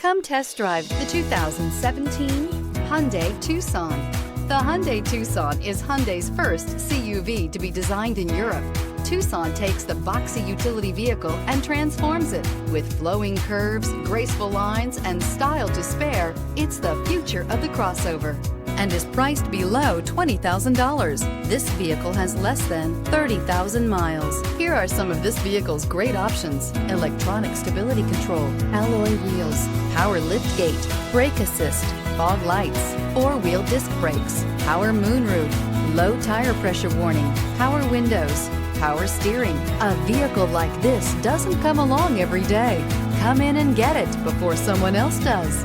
Come test drive the 2017 Hyundai Tucson. The Hyundai Tucson is Hyundai's first CUV to be designed in Europe. Tucson takes the boxy utility vehicle and transforms it. With flowing curves, graceful lines, and style to spare, it's the future of the crossover and is priced below $20,000. This vehicle has less than 30,000 miles. Here are some of this vehicle's great options: electronic stability control, alloy wheels, power liftgate, brake assist, fog lights, four-wheel disc brakes, power moonroof, low tire pressure warning, power windows, power steering. A vehicle like this doesn't come along every day. Come in and get it before someone else does.